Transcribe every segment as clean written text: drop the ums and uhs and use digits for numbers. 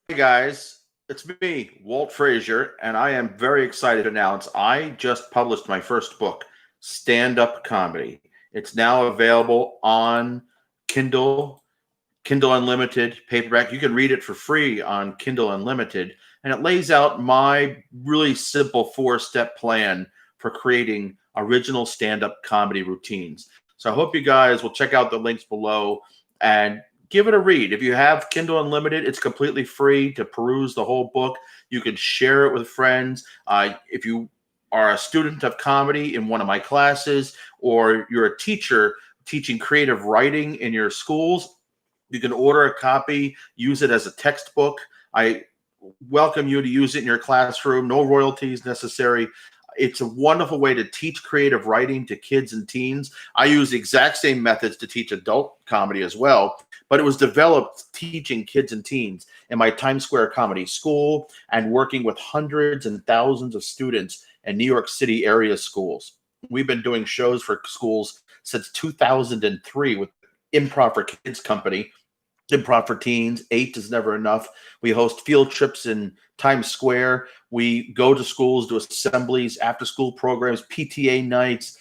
Hey guys, it's me, Walt Fraser, and I am very excited to announce I just published my first book, Stand Up Comedy. It's now available on Kindle, Kindle Unlimited, paperback. You can read it for free on Kindle Unlimited, and it lays out my really simple four-step plan for creating original stand-up comedy routines. So I hope you guys will check out the links below and give it a read. If you have Kindle Unlimited, it's completely free to peruse the whole book. You can share it with friends. If you are a student of comedy in one of my classes, or you're a teacher teaching creative writing in your schools, you can order a copy, use it as a textbook. I welcome you to use it in your classroom. No royalties necessary. It's a wonderful way to teach creative writing to kids and teens. I use the exact same methods to teach adult comedy as well, but it was developed teaching kids and teens in my Times Square Comedy School and working with hundreds and thousands of students in New York City area schools. We've been doing shows for schools since 2003 with Improv for Kids Company, Improv for Teens. 8 is never enough. We host field trips in Times Square. We go to schools, do assemblies, after-school programs, PTA nights,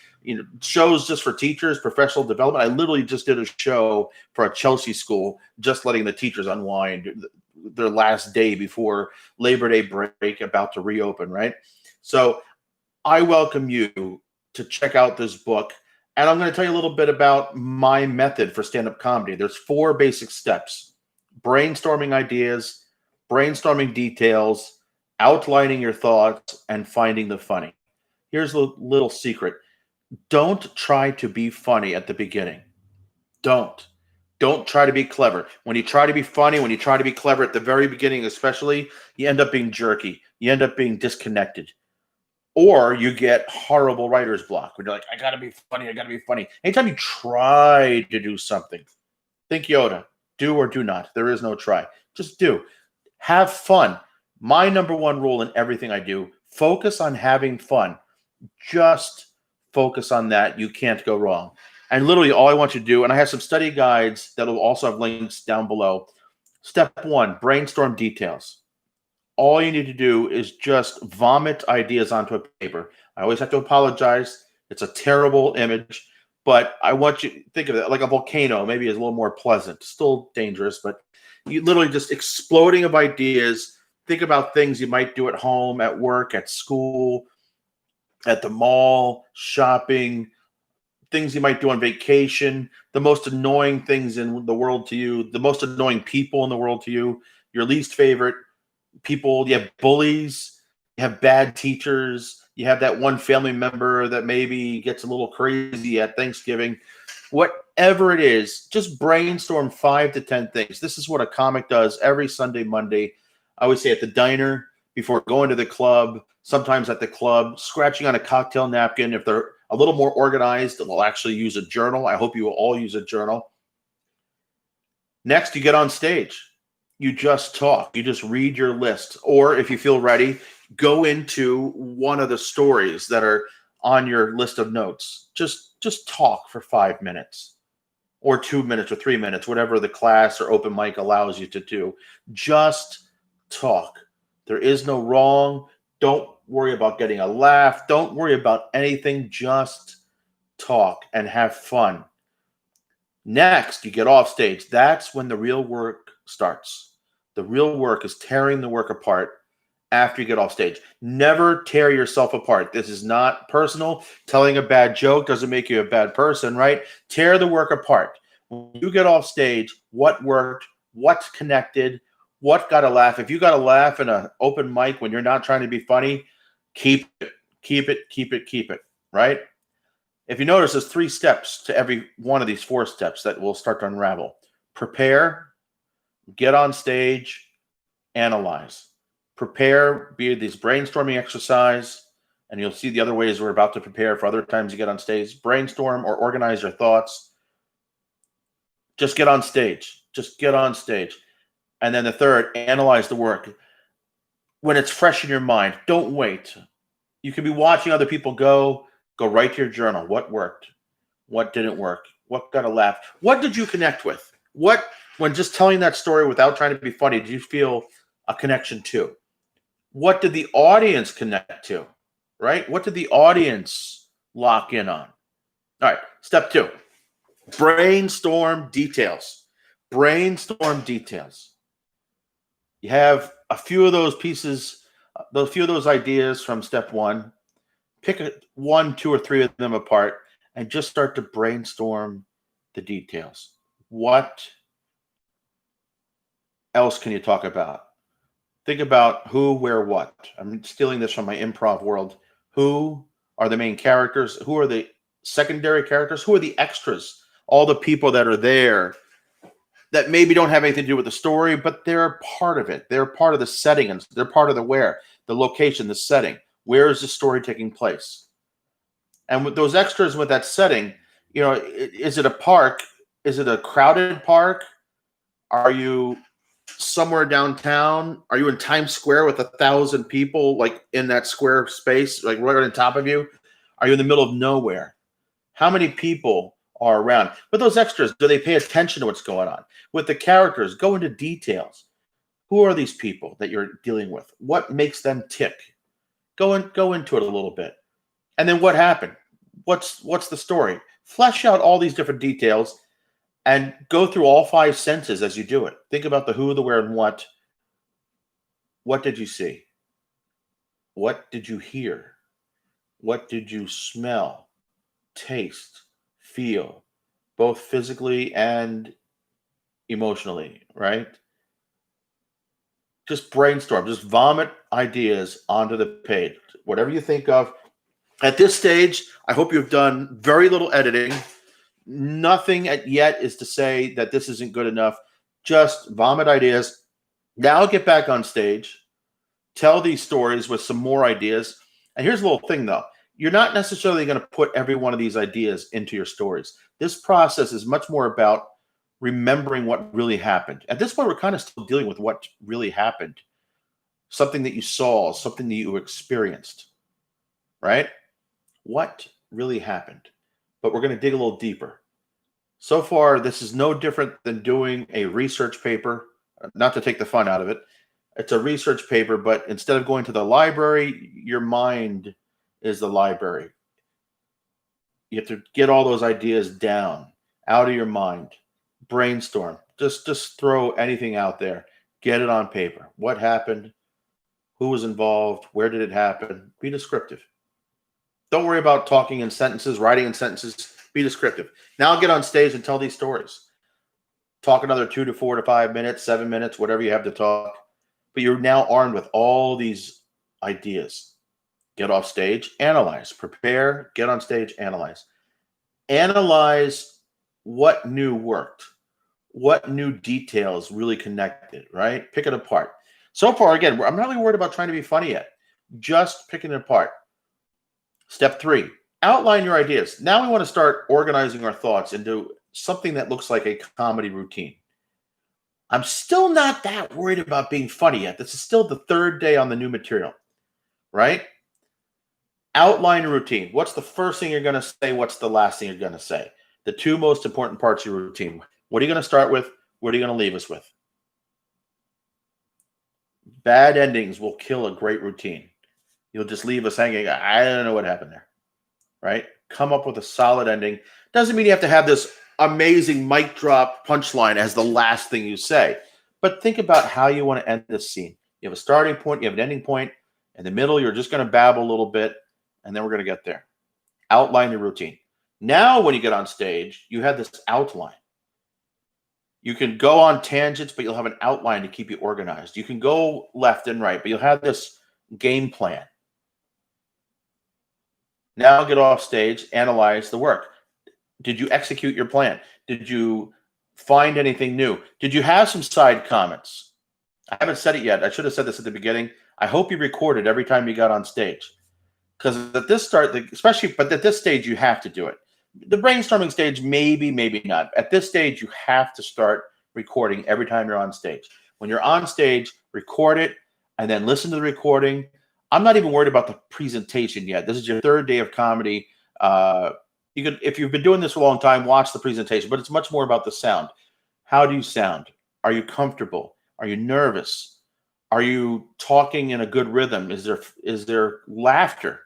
shows just for teachers, professional development. I literally just did a show for a Chelsea school, just letting the teachers unwind their last day before Labor Day break, about to reopen, right? So I welcome you to check out this book. And I'm going to tell you a little bit about my method for stand-up comedy. There's 4 basic steps: brainstorming ideas, brainstorming details, outlining your thoughts, and finding the funny. Here's a little secret. Don't try to be funny at the beginning. Don't. Don't try to be clever. When you try to be funny, when you try to be clever at the very beginning, especially, you end up being jerky. You end up being disconnected. Or you get horrible writer's block when you're like, I gotta be funny, I gotta be funny. Anytime you try to do something, think Yoda, do or do not. There is no try. Just do. Have fun. My number one rule in everything I do: focus on having fun. Just focus on that. You can't go wrong. And literally all I want you to do, and I have some study guides that will also have links down below. Step 1, brainstorm details. All you need to do is just vomit ideas onto a paper. I always have to apologize. It's a terrible image, but I want you to think of it like a volcano. Maybe it's a little more pleasant. Still dangerous, but you literally just exploding of ideas. Think about things you might do at home, at work, at school, at the mall, shopping, things you might do on vacation, the most annoying things in the world to you, the most annoying people in the world to you, your least favorite people. You have bullies, you have bad teachers, you have that one family member that maybe gets a little crazy at Thanksgiving. Whatever it is, just brainstorm 5 to 10 things. This is what a comic does every Sunday, Monday. I always say at the diner, before going to the club, sometimes at the club, scratching on a cocktail napkin. If they're a little more organized, they'll actually use a journal. I hope you will all use a journal. Next, you get on stage. You just talk. You just read your list. Or if you feel ready, go into one of the stories that are on your list of notes. Just talk for 5 minutes or 2 minutes or 3 minutes, whatever the class or open mic allows you to do. Just talk. There is no wrong. Don't worry about getting a laugh. Don't worry about anything. Just talk and have fun. Next, you get off stage. That's when the real work starts. The real work is tearing the work apart after you get off stage. Never tear yourself apart. This is not personal. Telling a bad joke doesn't make you a bad person, right? Tear the work apart. When you get off stage, what worked, what connected, what got a laugh. If you got a laugh in an open mic when you're not trying to be funny, keep it, keep it, keep it, keep it, right? If you notice, there's 3 steps to every one of these 4 steps that will start to unravel. Prepare, get on stage, analyze. Prepare, be these brainstorming exercise, and you'll see the other ways we're about to prepare for other times you get on stage. Brainstorm or organize your thoughts. Just get on stage. Just get on stage. And then the third, analyze the work. When it's fresh in your mind, don't wait. You can be watching other people go right to your journal. What worked? What didn't work? What got a laugh? What did you connect with? When just telling that story without trying to be funny, did you feel a connection to? What did the audience connect to, right? What did the audience lock in on? All right, step 2, brainstorm details. Brainstorm details. You have a few of those pieces, those few of those ideas from step 1. Pick 1, 2, or 3 of them apart and just start to brainstorm the details. What else can you talk about? Think about who, where, what. I'm stealing this from my improv world. Who are the main characters? Who are the secondary characters? Who are the extras? All the people that are there that maybe don't have anything to do with the story, but they're part of it. They're part of the setting, and they're part of the where, the location, the setting. Where is the story taking place? And with those extras, with that setting, is it a park? Is it a crowded park? Are you somewhere downtown? Are you in Times Square with 1,000 people, like in that square space, like right on top of you? Are you in the middle of nowhere? How many people are around? But those extras, do they pay attention to what's going on? With the characters, go into details. Who are these people that you're dealing with? What makes them tick? Go into it a little bit. And then what happened? What's the story? Flesh out all these different details and go through all 5 senses as you do it. Think about the who, the where, and what. What did you see? What did you hear? What did you smell, taste, feel, both physically and emotionally, right? Just brainstorm, just vomit ideas onto the page. Whatever you think of. At this stage, I hope you've done very little editing. Nothing yet is to say that this isn't good enough. Just vomit ideas. Now get back on stage. Tell these stories with some more ideas. And here's a little thing, though. You're not necessarily going to put every one of these ideas into your stories. This process is much more about remembering what really happened. At this point, we're kind of still dealing with what really happened. Something that you saw, something that you experienced, right? What really happened? But we're going to dig a little deeper. So far, this is no different than doing a research paper, not to take the fun out of it. It's a research paper, but instead of going to the library, your mind is the library. You have to get all those ideas down, out of your mind. Brainstorm. Just throw anything out there. Get it on paper. What happened? Who was involved? Where did it happen? Be descriptive. Don't worry about talking in sentences, writing in sentences. Be descriptive. Now get on stage and tell these stories. Talk another 2 to 4 to 5 minutes, 7 minutes, whatever you have to talk. But you're now armed with all these ideas. Get off stage, analyze, prepare, get on stage, analyze. Analyze what new worked, what new details really connected, right? Pick it apart. So far, again, I'm not really worried about trying to be funny yet. Just picking it apart. Step 3, outline your ideas. Now we want to start organizing our thoughts into something that looks like a comedy routine. I'm still not that worried about being funny yet. This is still the 3rd day on the new material, right? Outline a routine. What's the first thing you're going to say? What's the last thing you're going to say? The 2 most important parts of your routine. What are you going to start with? What are you going to leave us with? Bad endings will kill a great routine. You'll just leave us hanging. I don't know what happened there, right? Come up with a solid ending. Doesn't mean you have to have this amazing mic drop punchline as the last thing you say, but think about how you want to end this scene. You have a starting point, you have an ending point. In the middle, you're just going to babble a little bit, and then we're going to get there. Outline your routine. Now, when you get on stage, you have this outline. You can go on tangents, but you'll have an outline to keep you organized. You can go left and right, but you'll have this game plan. Now get off stage, analyze the work. Did you execute your plan? Did you find anything new? Did you have some side comments? I haven't said it yet. I should have said this at the beginning. I hope you recorded every time you got on stage. Because at this start, especially, but at this stage, you have to do it. The brainstorming stage, maybe, maybe not. At this stage, you have to start recording every time you're on stage. When you're on stage, record it, and then listen to the recording. I'm not even worried about the presentation yet. This is your 3rd day of comedy. You could, if you've been doing this for a long time, watch the presentation, but it's much more about the sound. How do you sound? Are you comfortable? Are you nervous? Are you talking in a good rhythm? Is there laughter?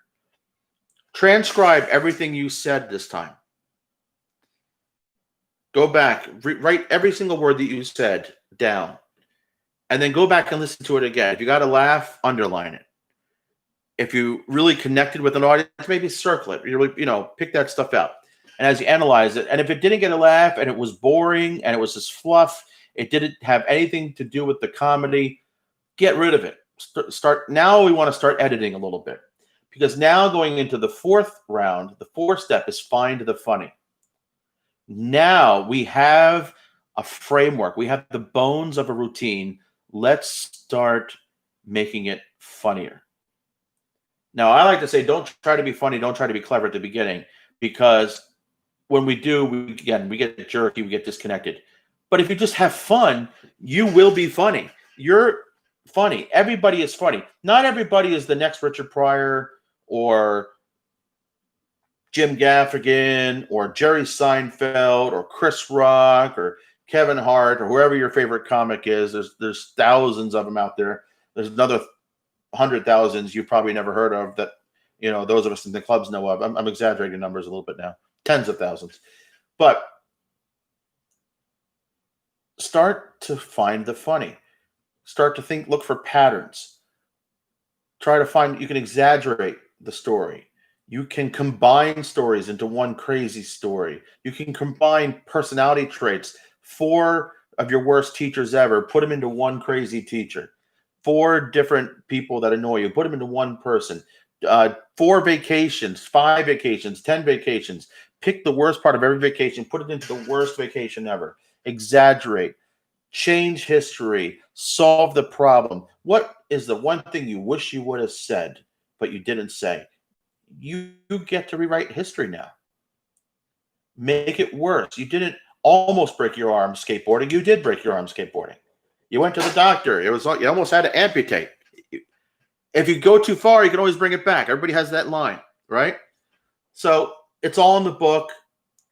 Transcribe everything you said this time. Go back, write every single word that you said down, and then go back and listen to it again. If you got to laugh, underline it. If you really connected with an audience, maybe circle it. You really, pick that stuff out. And as you analyze it, and if it didn't get a laugh and it was boring and it was just fluff, it didn't have anything to do with the comedy, get rid of it. Now we want to start editing a little bit, because now going into the fourth round, the fourth step is find the funny. Now we have a framework. We have the bones of a routine. Let's start making it funnier. Now, I like to say, don't try to be funny. Don't try to be clever at the beginning, because when we do, we get jerky, we get disconnected. But if you just have fun, you will be funny. You're funny. Everybody is funny. Not everybody is the next Richard Pryor or Jim Gaffigan or Jerry Seinfeld or Chris Rock or Kevin Hart or whoever your favorite comic is. There's thousands of them out there. There's another 100,000 you've probably never heard of that, those of us in the clubs know of. I'm exaggerating numbers a little bit now. Tens of thousands. But start to find the funny. Start to look for patterns. Try to find, you can exaggerate the story. You can combine stories into one crazy story. You can combine personality traits. 4 of your worst teachers ever, put them into one crazy teacher. 4 different people that annoy you, put them into one person. 4 vacations, 5 vacations, 10 vacations. Pick the worst part of every vacation, put it into the worst vacation ever. Exaggerate. Change history. Solve the problem. What is the one thing you wish you would have said, but you didn't say? You get to rewrite history now. Make it worse. You didn't almost break your arm skateboarding. You did break your arm skateboarding. You went to the doctor. You almost had to amputate. If you go too far, you can always bring it back. Everybody has that line, right? So it's all in the book.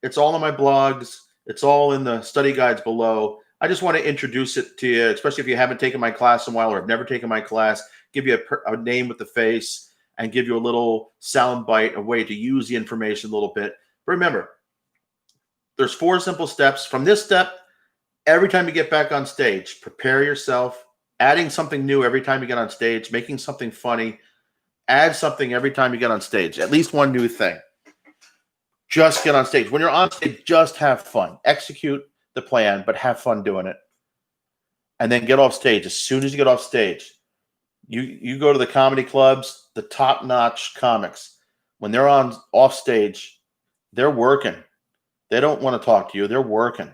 It's all in my blogs. It's all in the study guides below. I just want to introduce it to you, especially if you haven't taken my class in a while or have never taken my class, give you a name with the face and give you a little sound bite, a way to use the information a little bit. But remember, there's 4 simple steps. From this step, every time you get back on stage, prepare yourself, adding something new every time you get on stage, making something funny, add something every time you get on stage, at least one new thing. Just get on stage. When you're on stage, just have fun. Execute the plan, but have fun doing it. And then get off stage. As soon as you get off stage, you go to the comedy clubs, the top-notch comics. When they're off stage, they're working. They don't want to talk to you. They're working.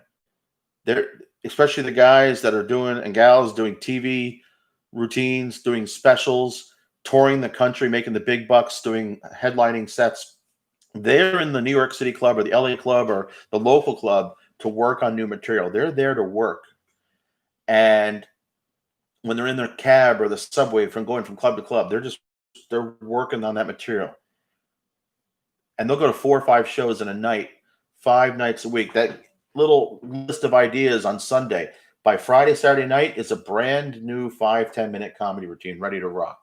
They're especially the guys that are doing and gals doing TV routines, doing specials, touring the country, making the big bucks, doing headlining sets. They're in the New York City club or the LA club or the local club to work on new material. They're there to work. And when they're in their cab or the subway going from club to club, they're working on that material. And they'll go to 4 or 5 shows in a night, 5 nights a week. That little list of ideas on Sunday. By Friday, Saturday night is a brand new 5-10 minute comedy routine ready to rock.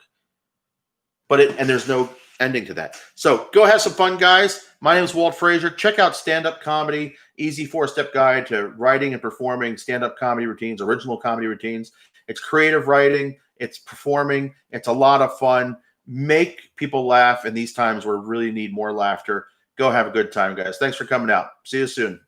And there's no ending to that. So go have some fun, guys. My name is Walt Fraser. Check out Stand-Up Comedy, easy 4-step guide to writing and performing stand-up comedy routines, original comedy routines. It's creative writing. It's performing. It's a lot of fun. Make people laugh in these times where we really need more laughter. Go have a good time, guys. Thanks for coming out. See you soon.